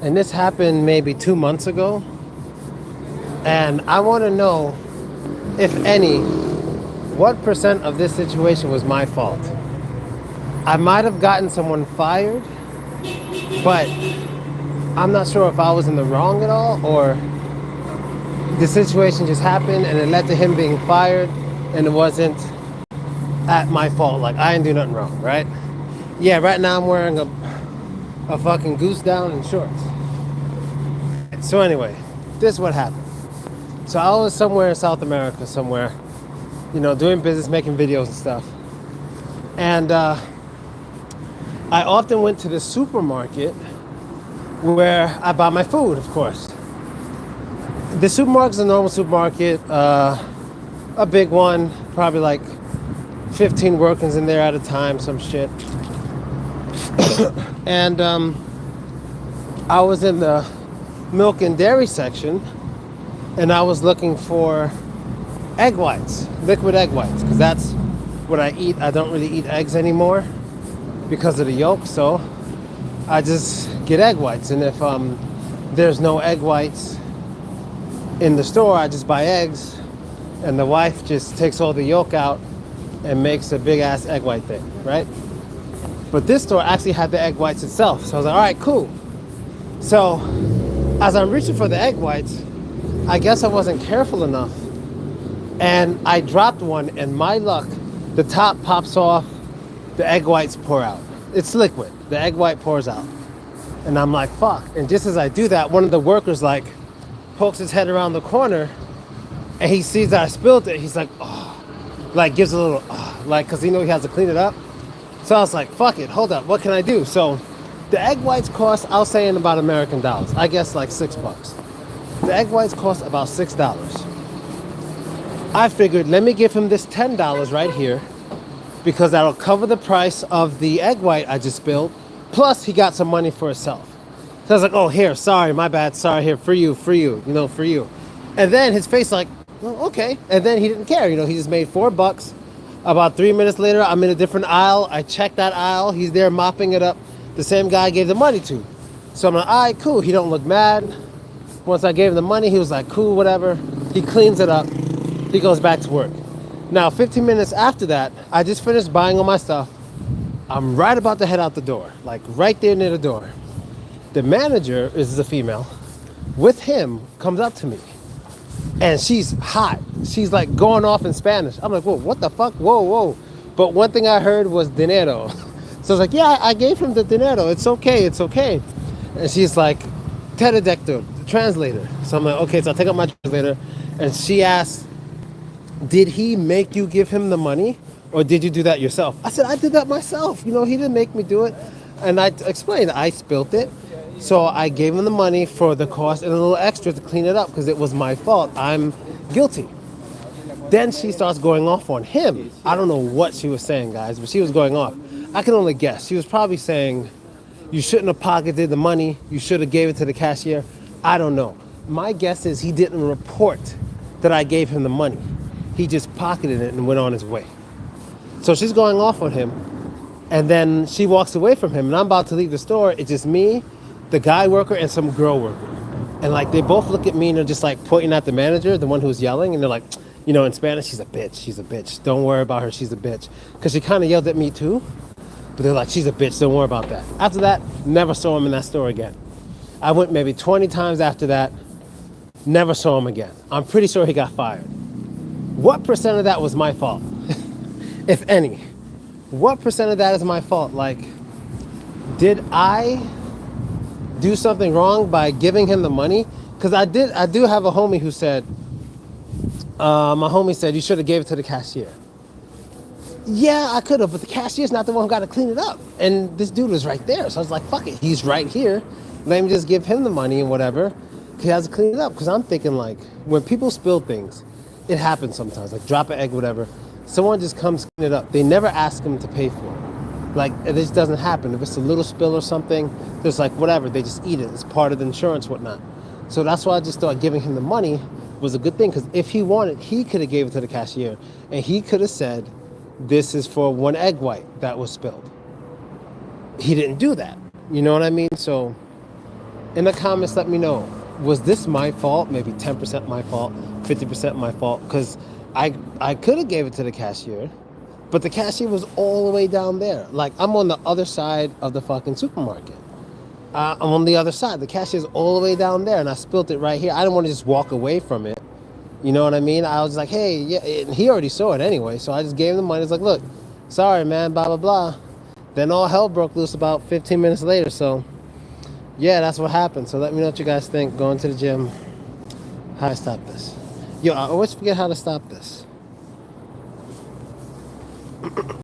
And this happened maybe 2 months ago. And I want to know, if any, what percent of this situation was my fault. I might have gotten someone fired, but I'm not sure if I was in the wrong at all, or the situation just happened and it led to him being fired and it wasn't at my fault. Like, I didn't do nothing wrong, right? Yeah, right now I'm wearing a fucking goose down and shorts. So anyway, this is what happened. So I was somewhere in South America, somewhere, doing business, making videos and stuff. And I often went to the supermarket where I buy my food, of course. The supermarket's a normal supermarket, a big one, probably like 15 workers in there at a time, some shit. And I was in the milk and dairy section, and I was looking for egg whites, liquid egg whites, because that's what I eat. I don't really eat eggs anymore because of the yolk, so I just get egg whites. And if there's no egg whites in the store, I just buy eggs, and the wife just takes all the yolk out and makes a big ass egg white thing, right? But this store actually had the egg whites itself, so I was like, all right, cool. So as I'm reaching for the egg whites, I guess I wasn't careful enough, and I dropped one, and my luck, the top pops off, the egg whites pour out. It's liquid, the egg white pours out, and I'm like, fuck. And just as I do that, one of the workers like pokes his head around the corner, and he sees that I spilled it. He's like, oh, like gives a little, oh, like, because he knows he has to clean it up. So I was like, fuck it, hold up, what can I do? So the egg whites cost, I'll say in about American dollars, I guess like $6. The egg whites cost about $6. I figured, let me give him this $10 right here, because that'll cover the price of the egg white I just spilled. Plus, he got some money for himself. So I was like, oh, here, sorry, my bad, sorry, here, for you, for you. And then his face like, well, okay. And then he didn't care, he just made $4. About 3 minutes later, I'm in a different aisle. I check that aisle. He's there mopping it up. The same guy I gave the money to. So I'm like, all right, cool. He don't look mad. Once I gave him the money, he was like, cool, whatever. He cleans it up. He goes back to work. Now, 15 minutes after that, I just finished buying all my stuff. I'm right about to head out the door, like right there near the door. The manager is a female. With him, comes up to me. And she's hot. She's like going off in Spanish. I'm like, whoa, what the fuck? Whoa. But one thing I heard was dinero. So I was like, yeah, I gave him the dinero. It's okay. And she's like, pterodactyl, the translator. So I'm like, okay, so I take out my translator. And she asked, did he make you give him the money? Or did you do that yourself? I said, I did that myself. He didn't make me do it. And I explained, I spilt it. So I gave him the money for the cost and a little extra to clean it up because it was my fault. I'm guilty. Then she starts going off on him. I don't know what she was saying, guys, but she was going off. I can only guess. She was probably saying, you shouldn't have pocketed the money. You should have gave it to the cashier. I don't know. My guess is he didn't report that I gave him the money. He just pocketed it and went on his way. So she's going off on him. And then she walks away from him. And I'm about to leave the store. It's just me, the guy worker, and some girl worker. And like, they both look at me and they're just like pointing at the manager, the one who's yelling. And they're like, in Spanish, she's a bitch. Don't worry about her. She's a bitch. Because she kind of yelled at me too. But they're like, she's a bitch. Don't worry about that. After that, never saw him in that store again. I went maybe 20 times after that. Never saw him again. I'm pretty sure he got fired. What percent of that was my fault? If any. What percent of that is my fault? Like, did I do something wrong by giving him the money? Because I do have a homie who said, my homie said, you should have gave it to the cashier. Yeah, I could have, but the cashier's not the one who got to clean it up. And this dude was right there. So I was like, fuck it. He's right here. Let me just give him the money and whatever. He has to clean it up. Because I'm thinking, like, when people spill things, it happens sometimes. Like, drop an egg, whatever. Someone just comes clean it up. They never ask him to pay for it. Like, it just doesn't happen. If it's a little spill or something, there's like, whatever. They just eat it. It's part of the insurance, whatnot. So that's why I just thought giving him the money was a good thing. Because if he wanted, he could have gave it to the cashier. And he could have said, this is for one egg white that was spilled. He didn't do that. You know what I mean? So In the comments, let me know. Was this my fault? Maybe 10% my fault, 50% my fault? Because I could have gave it to the cashier, but the cashier was all the way down there. Like, I'm on the other side of the fucking supermarket. I'm on the other side. The cashier's all the way down there, and I spilled it right here. I didn't want to just walk away from it. You know what I mean? I was like, hey, yeah, and he already saw it anyway, so I just gave him the money. It's like, look, sorry, man, blah, blah, blah. Then all hell broke loose about 15 minutes later, so yeah, that's what happened. So let me know what you guys think. Going to the gym, how to stop this. Yo, I always forget how to stop this.